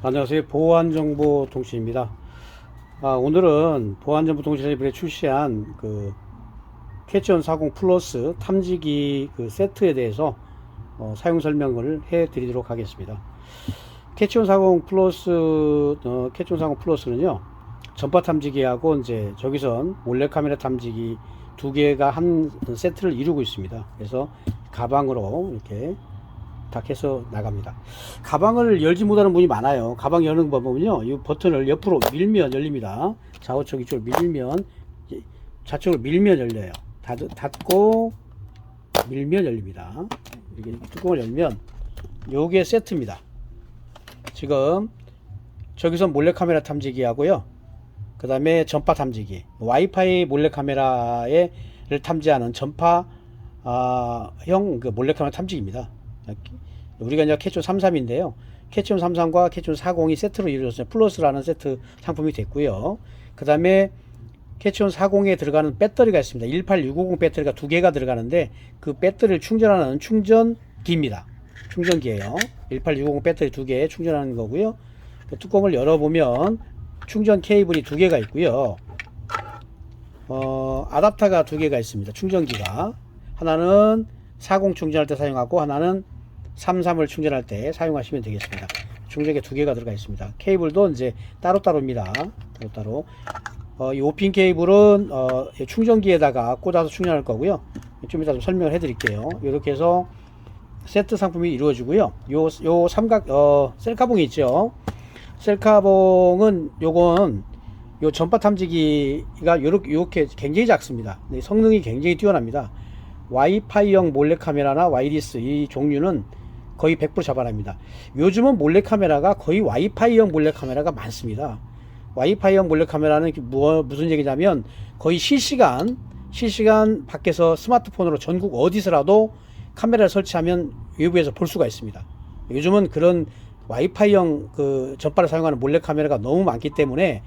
안녕하세요. 보안정보통신입니다. 오늘은 보안정보통신이 이번에 출시한 캐치온 40 플러스 탐지기 세트에 대해서 사용 설명을 해 드리도록 하겠습니다. 캐치온 40 플러스, 캐치온 40 플러스는요, 전파 탐지기하고 이제 적외선 몰래카메라 탐지기 두 개가 한 세트를 이루고 있습니다. 그래서 가방으로 이렇게 딱 해서 나갑니다. 가방을 열지 못하는 분이 많아요. 가방 여는 방법은요, 이 버튼을 옆으로 밀면 열립니다. 좌우측 이쪽으로 밀면, 좌측으로 밀면 열려요. 닫고 밀면 열립니다. 이렇게 뚜껑을 열면 요게 세트입니다. 지금 저기서 몰래카메라 탐지기 하고요, 그 다음에 전파 탐지기, 와이파이 몰래카메라를 탐지하는 전파 형 몰래카메라 탐지기입니다. 우리가 이제 캐치온 33인데요. 캐치온 33과 캐치온 40이 세트로 이루어졌어요. 플러스라는 세트 상품이 됐고요. 그 다음에 캐치온 40에 들어가는 배터리가 있습니다. 18650 배터리가 두 개가 들어가는데 그 배터리를 충전하는 충전기입니다. 충전기예요. 18650 배터리 두 개 충전하는 거고요. 그 뚜껑을 열어보면 충전 케이블이 두 개가 있고요. 아답터가 두 개가 있습니다. 충전기가 하나는 40 충전할 때 사용하고 하나는 33을 충전할 때 사용하시면 되겠습니다. 충전기 두 개가 들어가 있습니다. 케이블도 이제 따로따로입니다. 따로따로. 이 5핀 케이블은 충전기에다가 꽂아서 충전할 거고요. 좀 이따 좀 설명을 해 드릴게요. 이렇게 해서 세트 상품이 이루어지고요. 요 삼각 셀카봉이 있죠. 셀카봉은 요건 요 전파 탐지기가 요렇게 굉장히 작습니다. 성능이 굉장히 뛰어납니다. 와이파이형 몰래카메라나 와이리스 이 종류는 거의 100% 잡아냅니다. 요즘은 몰래카메라가 거의 와이파이형 몰래카메라가 많습니다. 와이파이형 몰래카메라는 무슨 얘기냐면 거의 실시간 밖에서 스마트폰으로 전국 어디서라도 카메라를 설치하면 외부에서 볼 수가 있습니다. 요즘은 그런 와이파이형 전파를 사용하는 몰래카메라가 너무 많기 때문에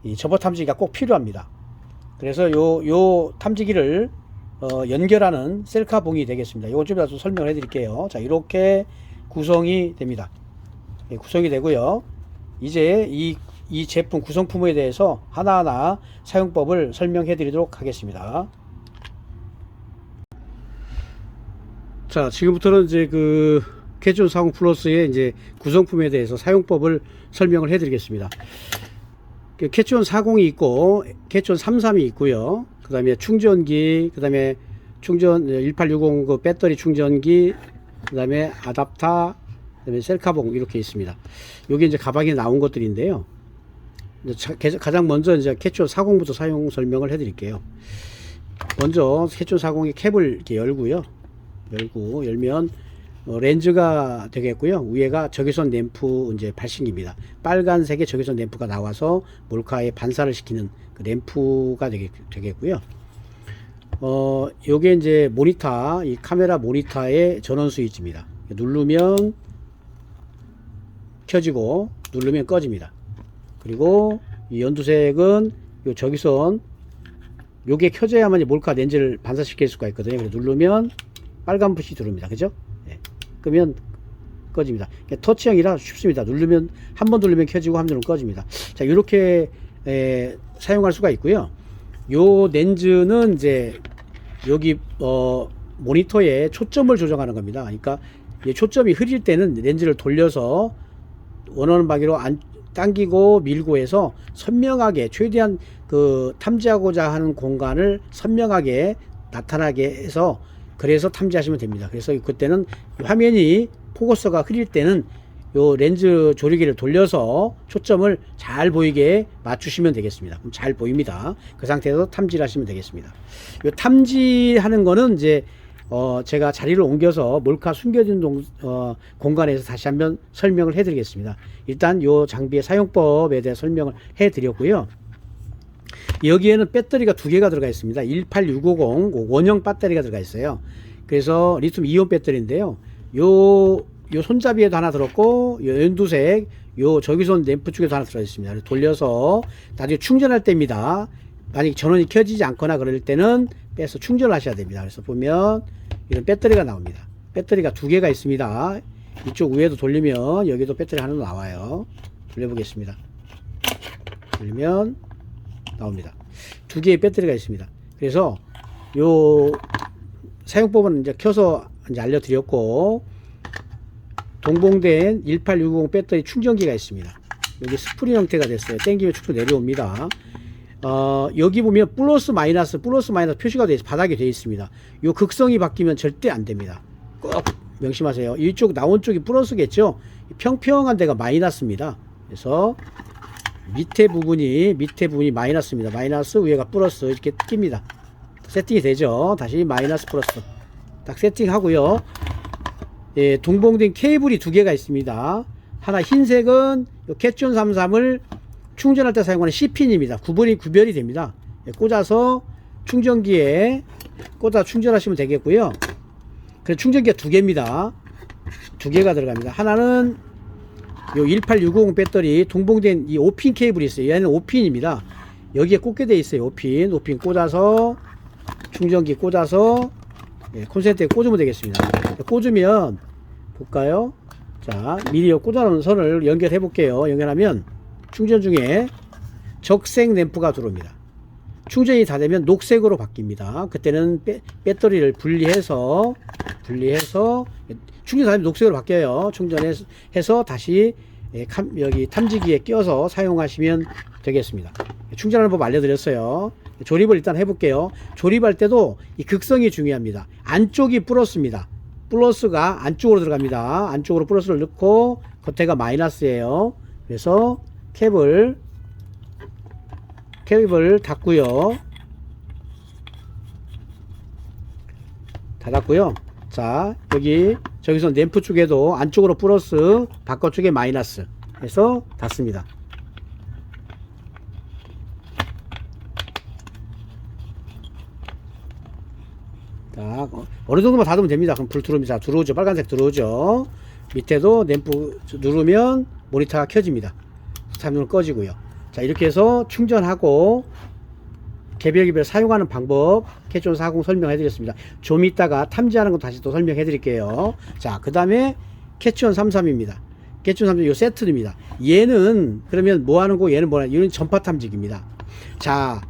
이 전파 탐지기가 꼭 필요합니다. 그래서 요 탐지기를 연결하는 셀카봉이 되겠습니다. 이건 좀 이따 좀 설명을 해 드릴게요. 자, 이렇게 구성이 됩니다. 예, 구성이 되고요. 이제 이 제품 구성품에 대해서 하나하나 사용법을 설명해 드리도록 하겠습니다. 자, 지금부터는 이제 캐치온 40 플러스의 이제 구성품에 대해서 사용법을 설명을 해 드리겠습니다. 캐치온 40이 있고 캐치온 33이 있고요. 그 다음에 충전기, 그 다음에 1860 배터리 충전기, 그 다음에 아답터, 그 다음에 셀카봉 이렇게 있습니다. 여기 이제 가방에 나온 것들인데요. 가장 먼저 이제 캐치온 40부터 사용 설명을 해 드릴게요. 먼저 캐치온 40의 캡을 이렇게 열고요. 열면 렌즈가 되겠고요. 위에가 적외선 램프 이제 발신기입니다. 빨간색의 적외선 램프가 나와서 몰카에 반사를 시키는 그 램프가 되겠고요. 요게 이제 모니터, 이 카메라 모니터의 전원 스위치입니다. 누르면 켜지고 누르면 꺼집니다. 그리고 이 연두색은 요 적외선, 요게 켜져야만 몰카 렌즈를 반사시킬 수가 있거든요. 그래서 누르면 빨간 불이 들어옵니다. 그죠? 네. 끄면 꺼집니다. 터치형이라 쉽습니다. 한 번 누르면 켜지고 한 번 누르면 꺼집니다. 자, 이렇게 사용할 수가 있고요. 요 렌즈는 이제 여기 모니터에 초점을 조정하는 겁니다. 그러니까 초점이 흐릴 때는 렌즈를 돌려서 원하는 방향으로 당기고 밀고 해서 선명하게 최대한 탐지하고자 하는 공간을 선명하게 나타나게 해서 그래서 탐지하시면 됩니다. 그래서 그때는 화면이 포커스가 흐릴 때는 요 렌즈 조리개를 돌려서 초점을 잘 보이게 맞추시면 되겠습니다. 그럼 잘 보입니다. 그 상태에서 탐지를 하시면 되겠습니다. 요 탐지하는 거는 이제 제가 자리를 옮겨서 몰카 숨겨진 공간에서 다시 한번 설명을 해 드리겠습니다. 일단 요 장비의 사용법에 대해 설명을 해 드렸고요. 여기에는 배터리가 두 개가 들어가 있습니다. 18650 원형 배터리가 들어가 있어요. 그래서 리튬 이온 배터리인데요. 요 손잡이에도 하나 들었고, 요 연두색, 요 적외선 램프 쪽에도 하나 들어 있습니다. 돌려서 나중에 충전할 때입니다. 만약에 전원이 켜지지 않거나 그럴 때는 빼서 충전을 하셔야 됩니다. 그래서 보면 이런 배터리가 나옵니다. 배터리가 두 개가 있습니다. 이쪽 위에도 돌리면 여기도 배터리 하나 나와요. 돌려보겠습니다. 돌리면 나옵니다. 두 개의 배터리가 있습니다. 그래서 요 사용법은 이제 켜서 이제 알려드렸고, 동봉된 1860 배터리 충전기가 있습니다. 여기 스프링 형태가 됐어요. 당기면 쭉쭉 내려옵니다. 여기 보면 플러스 마이너스 표시가 되어 있어요. 바닥에 되어 있습니다. 요 극성이 바뀌면 절대 안 됩니다. 꼭 명심하세요. 이쪽 나온 쪽이 플러스겠죠. 평평한 데가 마이너스입니다. 그래서 밑에 부분이 마이너스입니다. 마이너스, 위에가 플러스 이렇게 낍니다. 세팅이 되죠. 다시 마이너스 플러스 딱 세팅하고요. 예, 동봉된 케이블이 두 개가 있습니다. 하나 흰색은 캣존 33을 충전할 때 사용하는 C핀입니다. 구별이 됩니다. 예, 꽂아서 충전기에 꽂아 충전하시면 되겠고요. 그래서 충전기가 두 개입니다. 두 개가 들어갑니다. 하나는 요 1860 배터리 동봉된 이 5핀 케이블이 있어요. 얘는 5핀입니다. 여기에 꽂게 돼 있어요. 5핀 꽂아서 충전기 꽂아서 예, 콘센트에 꽂으면 되겠습니다. 꽂으면 볼까요? 자, 미리 꽂아놓은 선을 연결해 볼게요. 연결하면 충전 중에 적색 램프가 들어옵니다. 충전이 다 되면 녹색으로 바뀝니다. 그때는 배터리를 분리해서 충전 다 되면 녹색으로 바뀌어요. 충전해서 다시 여기 탐지기에 껴서 사용하시면 되겠습니다. 충전하는 법 알려드렸어요. 조립을 일단 해볼게요. 조립할 때도 이 극성이 중요합니다. 안쪽이 플러스입니다. 플러스가 안쪽으로 들어갑니다. 안쪽으로 플러스를 넣고 겉에가 마이너스예요. 그래서 캡을 닫고요. 닫았고요. 자, 저기서 램프 쪽에도 안쪽으로 플러스, 바깥쪽에 마이너스 해서 닫습니다. 자, 어느 정도만 닫으면 됩니다. 그럼 불 들어옵니다. 자, 들어오죠. 빨간색 들어오죠. 밑에도 램프 누르면 모니터가 켜집니다. 잠금 꺼지고요. 자, 이렇게 해서 충전하고 개별 사용하는 방법 캣존 40 설명해 드렸습니다. 좀 이따가 탐지하는 거 다시 또 설명해 드릴게요. 자, 그 다음에 캣존 33입니다. 캣존 33 요 세트입니다. 얘는 그러면 뭐 하는 거, 얘는 뭐냐, 얘는 전파 탐지기입니다. 자,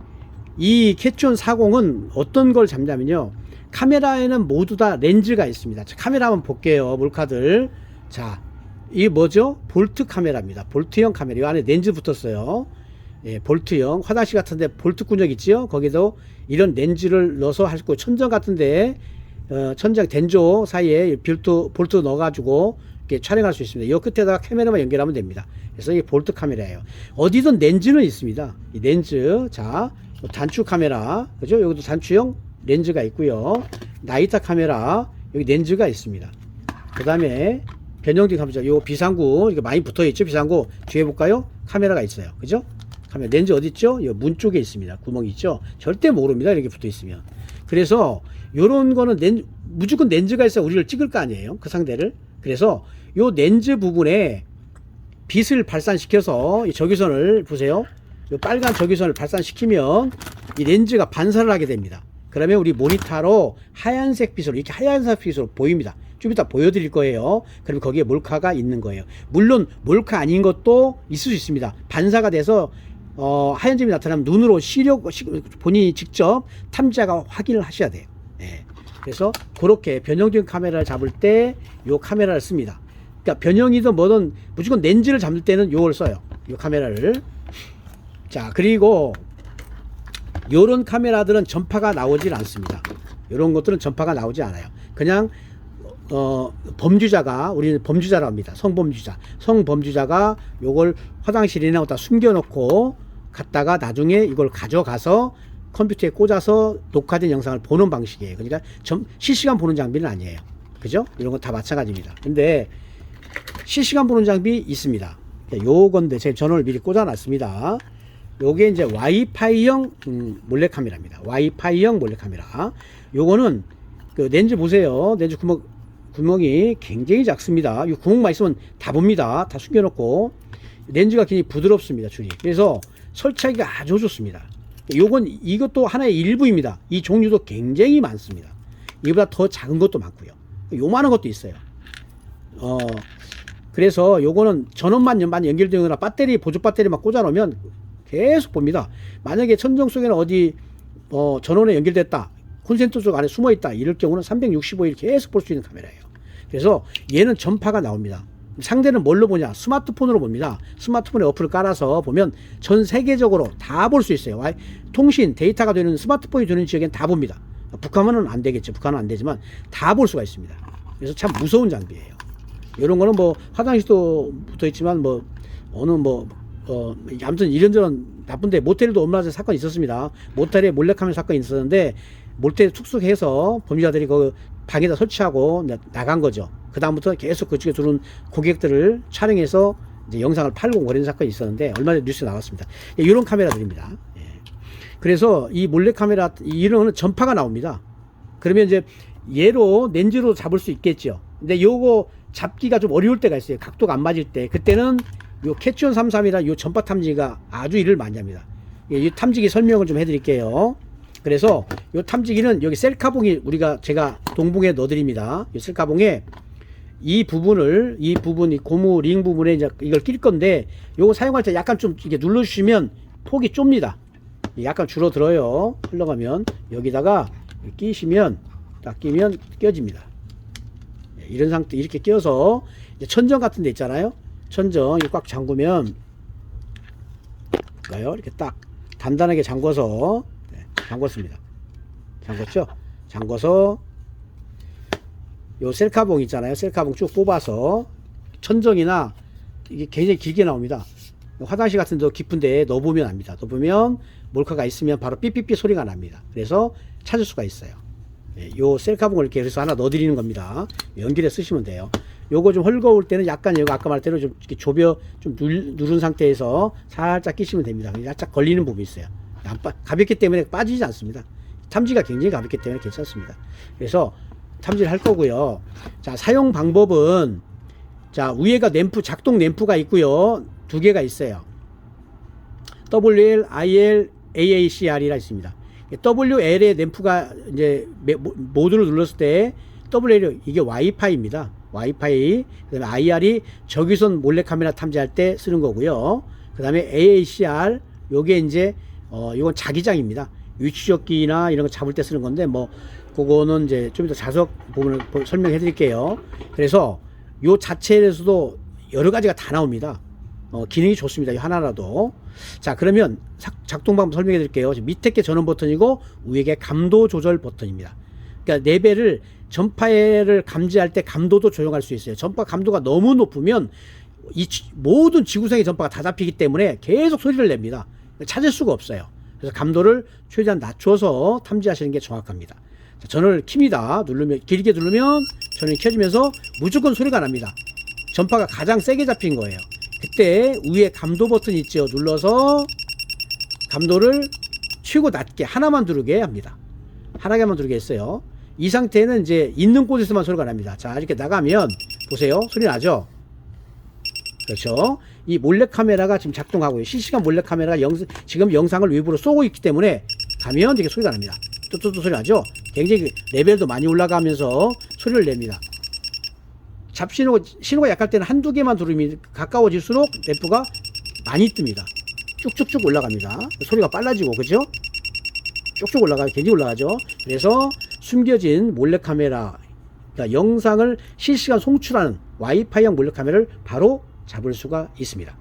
이 캣존 40은 어떤 걸 잡냐면요, 카메라에는 모두 다 렌즈가 있습니다. 자, 카메라 한번 볼게요. 몰카들. 자, 이 뭐죠? 볼트 카메라입니다. 볼트형 카메라. 이 안에 렌즈 붙었어요. 예, 볼트형. 화장실 같은데 볼트 군역 있지요? 거기도 이런 렌즈를 넣어서 할 거고, 천정 같은데 천장 된조 사이에 볼트 넣어가지고 이렇게 촬영할 수 있습니다. 이 끝에다가 카메라만 연결하면 됩니다. 그래서 이게 볼트 카메라예요. 어디든 렌즈는 있습니다. 이 렌즈. 자, 단추 카메라, 그죠? 여기도 단추형 렌즈가 있고요. 나이타 카메라, 여기 렌즈가 있습니다. 그 다음에 변형된 카메라, 요 비상구 이렇게 많이 붙어 있죠. 비상구 뒤에 볼까요? 카메라가 있어요. 그죠? 카메라 렌즈 어디 있죠? 요 문 쪽에 있습니다. 구멍이 있죠. 절대 모릅니다. 이렇게 붙어 있으면. 그래서 요런 거는 무조건 렌즈가 있어야 우리를 찍을 거 아니에요. 그 상대를. 그래서 요 렌즈 부분에 빛을 발산시켜서 이 적외선을 보세요. 요 빨간 적외선을 발산시키면 이 렌즈가 반사를 하게 됩니다. 그러면 우리 모니터로 하얀색 빛으로, 이렇게 하얀색 빛으로 보입니다. 좀 이따 보여드릴 거예요. 그럼 거기에 몰카가 있는 거예요. 물론 몰카 아닌 것도 있을 수 있습니다. 반사가 돼서 하얀 점이 나타나면 눈으로 본인이 직접 탐지자가 확인을 하셔야 돼요. 네. 그래서 그렇게 변형된 카메라를 잡을 때 요 카메라를 씁니다. 그러니까 변형이든 뭐든 무조건 렌즈를 잡을 때는 요걸 써요. 요 카메라를. 자, 그리고 요런 카메라들은 전파가 나오질 않습니다. 요런 것들은 전파가 나오지 않아요. 그냥 범죄자가, 우리는 범죄자라고 합니다. 성범죄자가 요걸 화장실이나 어디다 숨겨놓고 갔다가 나중에 이걸 가져가서 컴퓨터에 꽂아서 녹화된 영상을 보는 방식이에요. 그러니까 실시간 보는 장비는 아니에요. 그죠? 이런 건 다 마찬가지입니다. 근데 실시간 보는 장비 있습니다. 요건데 제 전원을 미리 꽂아놨습니다. 요게 이제 와이파이형 몰래카메라입니다. 와이파이형 몰래카메라. 요거는 그 렌즈 보세요. 렌즈 구멍이 굉장히 작습니다. 이 구멍만 있으면 다 봅니다. 다 숨겨놓고. 렌즈가 굉장히 부드럽습니다. 줄이. 그래서 설치하기가 아주 좋습니다. 이것도 하나의 일부입니다. 이 종류도 굉장히 많습니다. 이보다 더 작은 것도 많고요. 요만한 것도 있어요. 그래서 요거는 전원만 연결되거나 배터리, 보조 배터리만 꽂아 놓으면 계속 봅니다. 만약에 천정 속에는 어디 전원에 연결됐다, 콘센트 쪽 안에 숨어 있다, 이럴 경우는 365일 계속 볼 수 있는 카메라예요. 그래서 얘는 전파가 나옵니다. 상대는 뭘로 보냐? 스마트폰으로 봅니다. 스마트폰에 어플을 깔아서 보면 전 세계적으로 다 볼 수 있어요. 통신, 데이터가 되는 스마트폰이 되는 지역엔 다 봅니다. 북한은 안 되겠죠. 북한은 안 되지만 다 볼 수가 있습니다. 그래서 참 무서운 장비예요. 이런 거는 뭐 화장실도 붙어 있지만 아무튼 이런저런 나쁜데, 모텔도 얼마 전에 사건이 있었습니다. 모텔에 몰래카메라 사건이 있었는데 모텔 축소해서 범죄자들이 그 방에다 설치하고 나간 거죠. 그 다음부터 계속 그쪽에 들어온 고객들을 촬영해서 이제 영상을 팔고 그런 사건이 있었는데 얼마 전에 뉴스에 나왔습니다. 이런 카메라들입니다. 예. 그래서 이 몰래카메라 이런 거는 전파가 나옵니다. 그러면 이제 얘로 렌즈로 잡을 수 있겠죠. 근데 요거 잡기가 좀 어려울 때가 있어요. 각도가 안 맞을 때. 그때는 요 캐치온 33이라 요 전파 탐지기가 아주 일을 많이 합니다. 이 탐지기 설명을 좀 해드릴게요. 그래서 요 탐지기는 여기 셀카봉이 제가 동봉에 넣어드립니다. 이 셀카봉에 이 고무 링 부분에 이제 이걸 낄 건데, 요거 사용할 때 약간 좀 이렇게 눌러주시면 폭이 좁니다. 약간 줄어들어요. 흘러가면 여기다가 끼시면 딱 끼면 껴집니다. 이런 상태 이렇게 껴서 천정 같은 데 있잖아요. 천정 이거 꽉 잠그면 이렇게 딱 단단하게 잠궈서 잠궜습니다. 잠궜죠? 잠궈서 요 셀카봉 있잖아요. 셀카봉 쭉 뽑아서 천정이나 이게 굉장히 길게 나옵니다. 화장실 같은 데 깊은데 넣어보면 압니다. 넣어보면 몰카가 있으면 바로 삐삐삐 소리가 납니다. 그래서 찾을 수가 있어요. 요 셀카봉을 이렇게 해서 하나 넣어드리는 겁니다. 연결해 쓰시면 돼요. 요거 좀 헐거울 때는 약간 요거 아까 말대로 좀 이렇게 좀 누른 상태에서 살짝 끼시면 됩니다. 살짝 걸리는 부분이 있어요. 가볍기 때문에 빠지지 않습니다. 탐지가 굉장히 가볍기 때문에 괜찮습니다. 그래서 탐지를 할 거고요. 자, 사용 방법은, 자, 위에가 작동 램프가 있고요. 두 개가 있어요. WL, IL, AACR이라 있습니다. WL의 램프가 이제 모드를 눌렀을 때 WL 이게 와이파이입니다. 와이파이. 그다음에 IR이 적외선 몰래카메라 탐지할 때 쓰는 거고요. 그다음에 AACR 요게 이제 이건 자기장입니다. 위치적기나 이런 거 잡을 때 쓰는 건데 그거는 이제 좀 이따 자석 부분을 설명해 드릴게요. 그래서 요 자체에서도 여러 가지가 다 나옵니다. 기능이 좋습니다. 이 하나라도. 자, 그러면 작동 방법 설명해 드릴게요. 밑에 게 전원 버튼이고 위에 게 감도 조절 버튼입니다. 그러니까 레벨을 전파를 감지할 때 감도도 조정할 수 있어요. 전파 감도가 너무 높으면 이 모든 지구상의 전파가 다 잡히기 때문에 계속 소리를 냅니다. 찾을 수가 없어요. 그래서 감도를 최대한 낮춰서 탐지하시는 게 정확합니다. 자, 전원을 킵니다. 길게 누르면 전원이 켜지면서 무조건 소리가 납니다. 전파가 가장 세게 잡힌 거예요. 그때 위에 감도 버튼 있죠. 눌러서 감도를 최고 낮게 하나만 누르게 합니다. 하나만 누르게 했어요. 이 상태는 이제 있는 곳에서만 소리가 납니다. 자, 이렇게 나가면 보세요. 소리 나죠? 그렇죠. 이 몰래카메라가 지금 작동하고요. 실시간 몰래카메라가 지금 영상을 외부로 쏘고 있기 때문에 가면 이렇게 소리가 납니다. 뚜뚜뚜 소리 나죠? 굉장히 레벨도 많이 올라가면서 소리를 냅니다. 신호가 약할 때는 한두 개만 누르면 가까워질수록 램프가 많이 뜹니다. 쭉쭉쭉 올라갑니다. 소리가 빨라지고, 그죠? 쭉쭉 굉장히 올라가죠. 그래서 숨겨진 몰래카메라, 그러니까 영상을 실시간 송출하는 와이파이형 몰래카메라를 바로 잡을 수가 있습니다.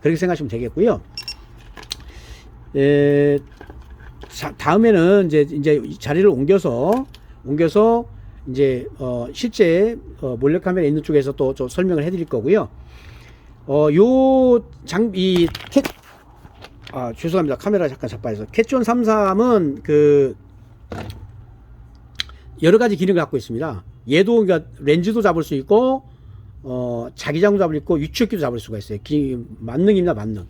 그렇게 생각하시면 되겠고요. 다음에는 이제 자리를 옮겨서 이제 실제 몰래카메라 있는 쪽에서 또 설명을 해드릴 거고요. 죄송합니다. 카메라 잠깐 자빠져서. 캐치온 33은 여러 가지 기능을 갖고 있습니다. 얘도 그러니까 렌즈도 잡을 수 있고 자기장도 잡을 수 있고 위치적기도 잡을 수가 있어요. 만능입니다. 만능.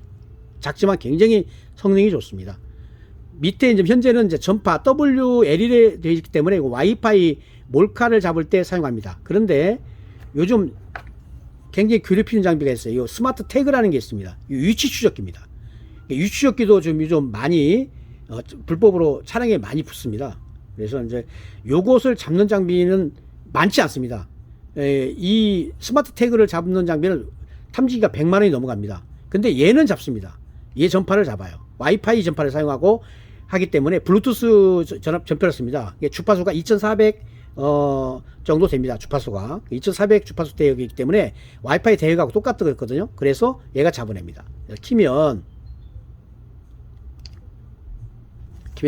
작지만 굉장히 성능이 좋습니다. 밑에 이제 현재는 이제 전파 WL이 되어 있기 때문에 와이파이 몰카를 잡을 때 사용합니다. 그런데 요즘 굉장히 괴롭히는 장비가 있어요. 이 스마트 태그라는 게 있습니다. 이 위치 추적기입니다. 위치 추적기도 좀 요즘 많이 불법으로 차량에 많이 붙습니다. 그래서 이제 요것을 잡는 장비는 많지 않습니다. 이 스마트 태그를 잡는 장비는 탐지기가 100만 원이 넘어갑니다. 근데 얘는 잡습니다. 얘 전파를 잡아요. 와이파이 전파를 사용하고 하기 때문에 블루투스 전압 전파를 씁니다. 주파수가 2400 정도 됩니다. 주파수가 2400 주파수 대역이기 때문에 와이파이 대역하고 똑같다 그랬거든요. 그래서 얘가 잡아냅니다. 키면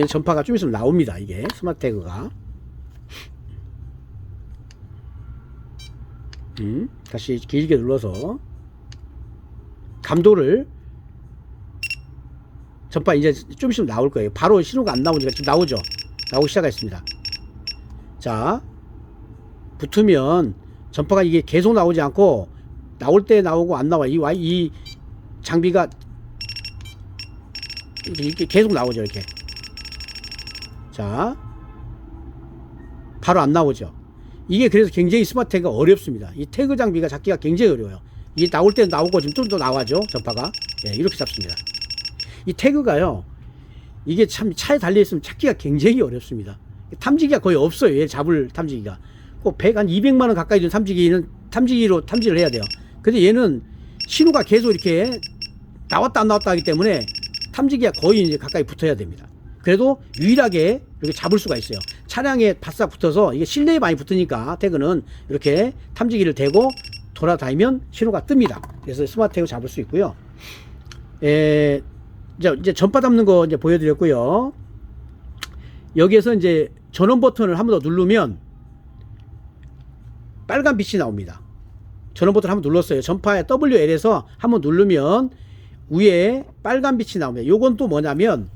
전파가 좀 있으면 나옵니다. 이게 스마트 태그가. 다시 길게 눌러서 감도를 전파 이제 좀 있으면 나올 거예요. 바로 신호가 안 나오니까 지금 나오죠. 나오기 시작했습니다. 자, 붙으면 전파가 이게 계속 나오지 않고 나올 때 나오고 안 나와. 이 장비가 이렇게 계속 나오죠. 이렇게. 자, 바로 안 나오죠. 이게 그래서 굉장히 스마트 태그가 어렵습니다. 이 태그 장비가 잡기가 굉장히 어려워요. 이게 나올 때 나오고 지금 좀 더 나와죠. 전파가. 예, 이렇게 잡습니다. 이 태그가요, 이게 참 차에 달려있으면 찾기가 굉장히 어렵습니다. 탐지기가 거의 없어요. 얘 잡을 탐지기가. 꼭 100, 한 200만원 가까이 된 탐지기로 탐지를 해야 돼요. 근데 얘는 신호가 계속 이렇게 나왔다 안 나왔다 하기 때문에 탐지기가 거의 이제 가까이 붙어야 됩니다. 그래도 유일하게 이렇게 잡을 수가 있어요. 차량에 바싹 붙어서 이게 실내에 많이 붙으니까 태그는 이렇게 탐지기를 대고 돌아다니면 신호가 뜹니다. 그래서 스마트 태그 잡을 수 있고요. 이제 전파 잡는 거 이제 보여드렸고요. 여기에서 이제 전원 버튼을 한 번 더 누르면 빨간 빛이 나옵니다. 전원 버튼 한번 눌렀어요. 전파의 WL에서 한번 누르면 위에 빨간 빛이 나옵니다. 요건 또 뭐냐면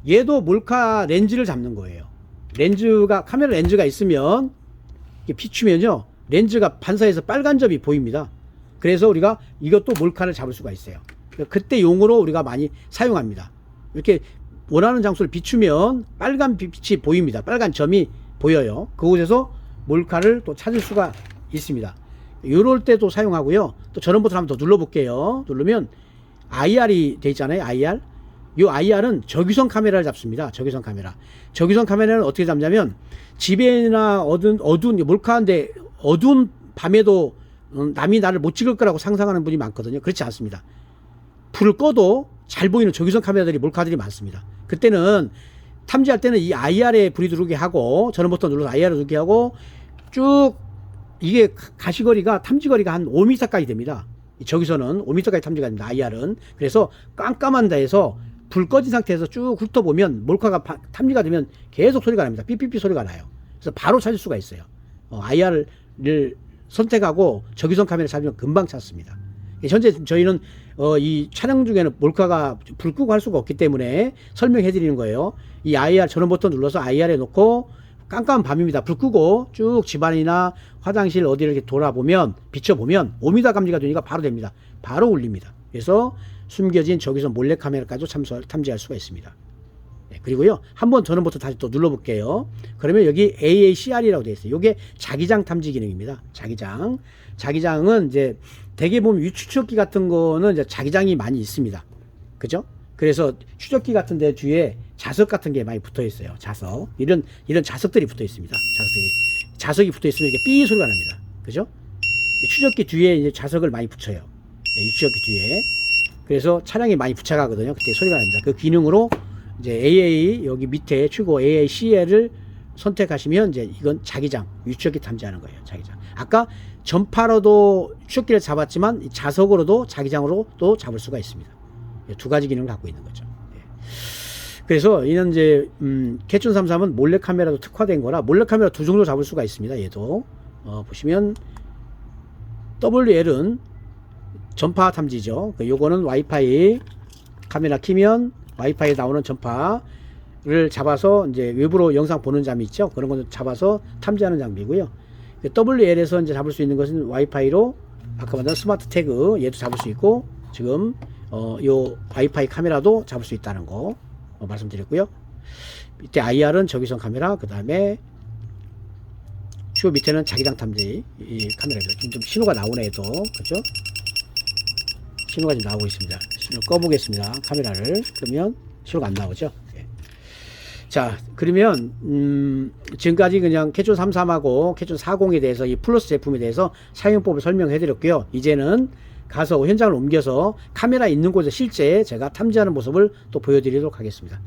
얘도 몰카 렌즈를 잡는 거예요. 렌즈가, 카메라 렌즈가 있으면 이게 비추면요, 렌즈가 반사해서 빨간 점이 보입니다. 그래서 우리가 이것도 몰카를 잡을 수가 있어요. 그때 용으로 우리가 많이 사용합니다. 이렇게 원하는 장소를 비추면 빨간 빛이 보입니다. 빨간 점이 보여요. 그곳에서 몰카를 또 찾을 수가 있습니다. 이럴 때도 사용하고요. 또 전원 버튼 한번 더 눌러볼게요. 누르면 IR이 돼 있잖아요. IR. 이 IR은 적외선 카메라를 잡습니다. 적외선 카메라. 적외선 카메라는 어떻게 잡냐면 집에나 어두운 몰카인데 어두운 밤에도 남이 나를 못 찍을 거라고 상상하는 분이 많거든요. 그렇지 않습니다. 불을 꺼도 잘 보이는 적외선 카메라들이 몰카들이 많습니다. 그때는 탐지할 때는 이 IR에 불이 들어오게 하고 전원 버튼 눌러서 IR을 누르게 하고 쭉 이게 가시거리가 탐지거리가 한 5m까지 됩니다. 적외선은 5m까지 탐지가 됩니다. IR은. 그래서 깜깜한 데에서 불 꺼진 상태에서 쭉 훑어보면 몰카가 탐지가 되면 계속 소리가 납니다. 삐삐삐 소리가 나요. 그래서 바로 찾을 수가 있어요. IR을 선택하고 적외선 카메라 찾으면 금방 찾습니다. 현재 저희는 이 촬영 중에는 몰카가 불 끄고 할 수가 없기 때문에 설명해 드리는 거예요. 이 IR 전원 버튼 눌러서 IR에 놓고 깜깜한 밤입니다. 불 끄고 쭉 집안이나 화장실 어디를 이렇게 돌아보면 비춰보면 5m 감지가 되니까 바로 됩니다. 바로 울립니다. 그래서 숨겨진 적외선 몰래카메라까지도 탐지할 수가 있습니다. 네, 그리고요, 한번 전원 버튼 다시 또 눌러볼게요. 그러면 여기 AACR이라고 되어 있어요. 이게 자기장 탐지 기능입니다. 자기장. 자기장은 이제 대개 보면 위추적기 같은 거는 이제 자기장이 많이 있습니다. 그죠? 그래서 추적기 같은 데 뒤에 자석 같은 게 많이 붙어 있어요. 자석. 이런 자석들이 붙어 있습니다. 자석이 붙어 있으면 이게 삐 소리가 납니다. 그죠? 추적기 뒤에 이제 자석을 많이 붙여요. 네, 유추적기 뒤에. 그래서 차량이 많이 부착하거든요. 그때 소리가 납니다. 그 기능으로 이제 AA 여기 밑에 추고 AACL을 선택하시면 이제 이건 자기장, 유추적기 탐지하는 거예요. 자기장. 아까 전파로도 추적기를 잡았지만 자석으로도 자기장으로도 잡을 수가 있습니다. 두 가지 기능을 갖고 있는 거죠. 그래서 이는 이제 캐춘 33은 몰래카메라도 특화된 거라 몰래카메라 두 종류 잡을 수가 있습니다. 얘도 보시면 WL은 전파 탐지죠. 요거는 와이파이 카메라 키면 와이파이에 나오는 전파를 잡아서 이제 외부로 영상 보는 장비 있죠. 그런 거 잡아서 탐지하는 장비고요. WL에서 이제 잡을 수 있는 것은 와이파이로 아까 말한 스마트 태그 얘도 잡을 수 있고 지금 요 와이파이 카메라도 잡을 수 있다는 거 말씀드렸고요. 이때 IR은 적외선 카메라, 그 다음에 주 밑에는 자기장 탐지 이 카메라입니다. 지금 좀 신호가 나오네 또, 그죠? 신호가 지금 나오고 있습니다. 신호 꺼보겠습니다. 카메라를. 그러면 신호가 안 나오죠. 예. 자, 그러면 지금까지 그냥 캐촌 33하고 캐촌 40에 대해서 이 플러스 제품에 대해서 사용법을 설명해 드렸고요. 이제는 가서 현장을 옮겨서 카메라 있는 곳에 실제 제가 탐지하는 모습을 또 보여드리도록 하겠습니다.